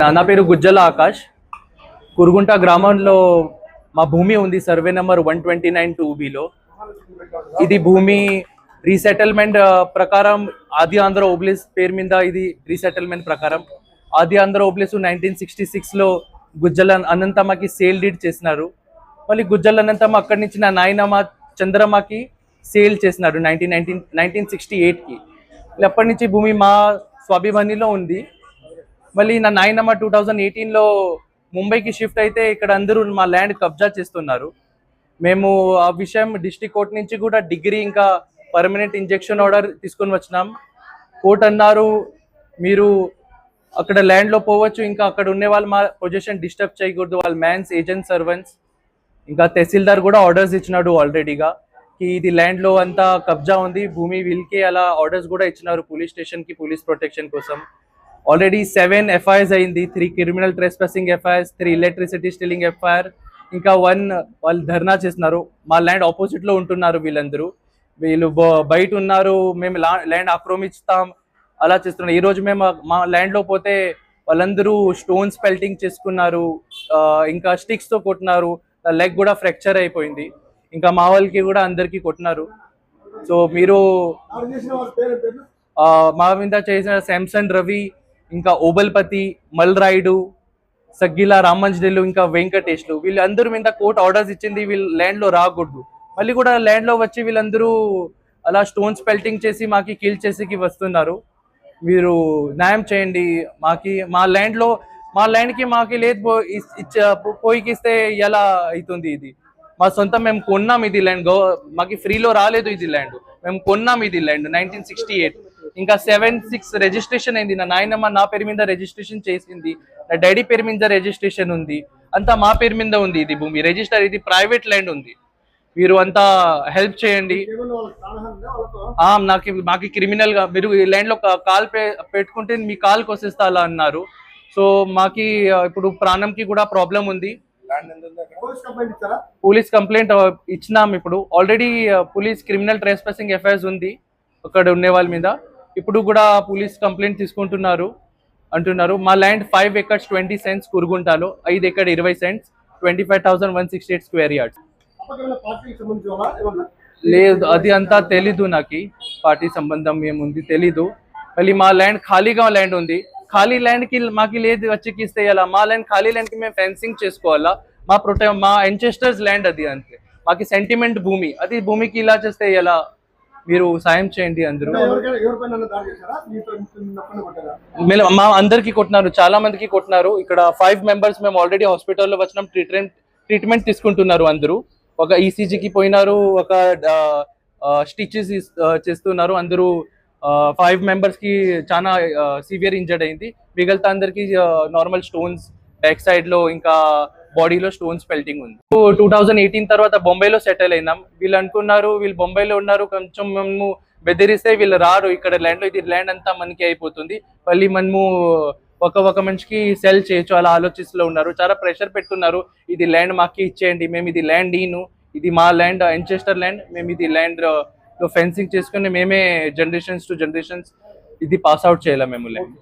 నా పేరు గుజ్జల ఆకాష్. కురుగుంట గ్రామంలో మా భూమి ఉంది, సర్వే నెంబర్ 129 2Bలో. ఇది భూమి రీసెటిల్మెంట్ ప్రకారం ఆది ఆంధ్ర ఓబ్లిస్ పేరు మీద ఇది రీసెటిల్మెంట్ ప్రకారం ఆది ఆంధ్ర ఓబ్లిస్ 1966లో గుజ్జల అనంతమ్మకి సేల్ డీడ్ చేసినారు. మళ్ళీ గుజ్జల అనంతమ్మ అక్కడి నుంచి నా నాయనమ్మ చంద్రమ్మకి సేల్ చేసినారు 1968కి. అప్పటి నుంచి భూమి మా స్వాభిమానిలో ఉంది. మళ్ళీ నా నాయనమ్మ 2018లో ముంబైకి షిఫ్ట్ అయితే ఇక్కడ అందరూ మా ల్యాండ్ కబ్జా చేస్తున్నారు. మేము ఆ విషయం డిస్ట్రిక్ట్ కోర్ట్ నుంచి కూడా డిగ్రీ ఇంకా పర్మనెంట్ ఇంజెక్షన్ ఆర్డర్ తీసుకొని వచ్చినాం. కోర్ట్ అన్నారు మీరు అక్కడ ల్యాండ్లో పోవచ్చు, ఇంకా అక్కడ ఉండే వాళ్ళు మా పొజిషన్ డిస్టర్బ్ చేయకూడదు, వాళ్ళ మ్యాన్స్ ఏజెంట్ సర్వెంట్స్. ఇంకా తహసీల్దార్ కూడా ఆర్డర్స్ ఇచ్చినాడు ఆల్రెడీగా ఇది ల్యాండ్లో అంతా కబ్జా ఉంది భూమి వీళ్ళకి, అలా ఆర్డర్స్ కూడా ఇచ్చినారు పోలీస్ స్టేషన్కి పోలీస్ ప్రొటెక్షన్ కోసం. ఆల్రెడీ 7 FIRs అయింది, 3 criminal trespassing FIRs, 3 electricity stealing FIR, ఇంకా 1 వాళ్ళు ధర్నా చేస్తున్నారు. మా ల్యాండ్ ఆపోజిట్లో ఉంటున్నారు వీళ్ళందరూ, వీళ్ళు బయట ఉన్నారు, మేము ల్యాండ్ ఆక్రమిస్తాం అలా చేస్తున్నారు. ఈరోజు మేము మా ల్యాండ్లో పోతే వాళ్ళందరూ స్టోన్స్ పెల్టింగ్ చేసుకున్నారు, ఇంకా స్టిక్స్తో కొట్టినారు, లెగ్ కూడా ఫ్రాక్చర్ అయిపోయింది, ఇంకా మా వాళ్ళకి కూడా అందరికీ కొట్టినారు. సో మీరు మా మీద చేసిన శాంసన్ రవి, ఇంకా ఓబల్పతి, మల్రాయుడు, సగ్గిల రామంజడేలు, ఇంకా వెంకటేష్లు వీళ్ళందరూ మీద కోర్టు ఆర్డర్స్ ఇచ్చింది వీళ్ళు ల్యాండ్లో రాకూడదు. మళ్ళీ కూడా ల్యాండ్లో వచ్చి వీళ్ళందరూ అలా స్టోన్స్ పెల్టింగ్ చేసి మాకి కిల్ చేసి వస్తున్నారు. మీరు న్యాయం చేయండి మాకి, మా ల్యాండ్కి మాకి లేదు పోయికిస్తే ఎలా అవుతుంది? ఇది మా సొంతం, మేము కొన్నాం ఇది ల్యాండ్, మాకి ఫ్రీలో రాలేదు ఇది ల్యాండ్, మేము కొన్నాం ఇది ల్యాండ్ 1968. ఇంకా 76 రిజిస్ట్రేషన్ అయింది. నా నాయనమ్మ నా పేరు మీద రిజిస్ట్రేషన్ చేసింది, నా డాడీ పేరు మీద రిజిస్ట్రేషన్ ఉంది, అంతా మా పేరు మీద ఉంది ఇది భూమి రిజిస్టర్, ఇది ప్రైవేట్ ల్యాండ్ ఉంది. మీరు అంతా హెల్ప్ చేయండి. మాకి క్రిమినల్ గా మీరు ఈ ల్యాండ్ లో కాల్ పెట్టుకుంటే మీ కాల్ కోసేస్తా అలా అన్నారు. సో మాకి ఇప్పుడు ప్రాణంకి కూడా ప్రాబ్లం ఉంది. పోలీస్ కంప్లైంట్ ఇచ్చినాం. ఇప్పుడు already police criminal trespassing FIRs ఉంది అక్కడ ఉండే వాళ్ళ మీద. ఇప్పుడు కూడా పోలీస్ కంప్లైంట్ తీసుకుంటున్నారు అంటున్నారు. మా land 5 acres 20 cents కురుగుంటాలో, 5 acres 20 cents 25,168 square yards. లేదు, అది అంతా తెలీదు నాకు, పార్టీ సంబంధం ఏముంది తెలీదు. మళ్ళీ మా ల్యాండ్ ఖాళీగా ల్యాండ్ ఉంది, ఖాళీ ల్యాండ్కి మాకు లేదు వచ్చేకిస్తే ఎలా? మా ల్యాండ్ ఖాళీ ల్యాండ్కి మేము ఫెన్సింగ్ చేసుకోవాలా? మా ఎంచెస్టర్స్ ల్యాండ్ అది, అంతే మాకు సెంటిమెంట్ భూమి, అది భూమికి ఇలా చేస్తే ఎలా? మీరు సాయం చేయండి. అందరూ మా అందరికి కొట్టినారు, చాలా మందికి కొట్టినారు. ఇక్కడ 5 members మేము ఆల్రెడీ హాస్పిటల్లో వచ్చినాం, ట్రీట్మెంట్ తీసుకుంటున్నారు అందరూ. ఒక ECGకి పోయినారు, ఒక స్టిచెస్ చేస్తున్నారు అందరూ. 5 members కి చాలా సివియర్ ఇంజర్డ్ అయింది, మిగతా అందరికి నార్మల్ స్టోన్స్ బ్యాక్ సైడ్ లో ఇంకా బాడీలో స్టోన్స్ పెల్టింగ్ ఉంది. 2018 తర్వాత బొంబాయిలో సెటిల్ అయినాం. వీళ్ళు అనుకున్నారు వీళ్ళు బొంబాయిలో ఉన్నారు, కొంచెం మేము బెదిరిస్తే వీళ్ళు రారు ఇక్కడ ల్యాండ్ లో, ఇది ల్యాండ్ అంతా మనకి అయిపోతుంది, మళ్ళీ మనము ఒక మనిషికి సెల్ చేయొచ్చు అలా ఆలోచిస్తూ ఉన్నారు. చాలా ప్రెషర్ పెట్టున్నారు, ఇది ల్యాండ్ మాకి ఇచ్చేయండి, మేము ఇది ల్యాండ్ ఇది మా ల్యాండ్ ఎంచెస్టర్ ల్యాండ్, మేము ఇది ల్యాండ్ లో ఫెన్సింగ్ చేసుకుని మేమే జనరేషన్స్ టు జనరేషన్స్ ఇది పాస్ అవుట్ చేయాలి మేము ల్యాండ్.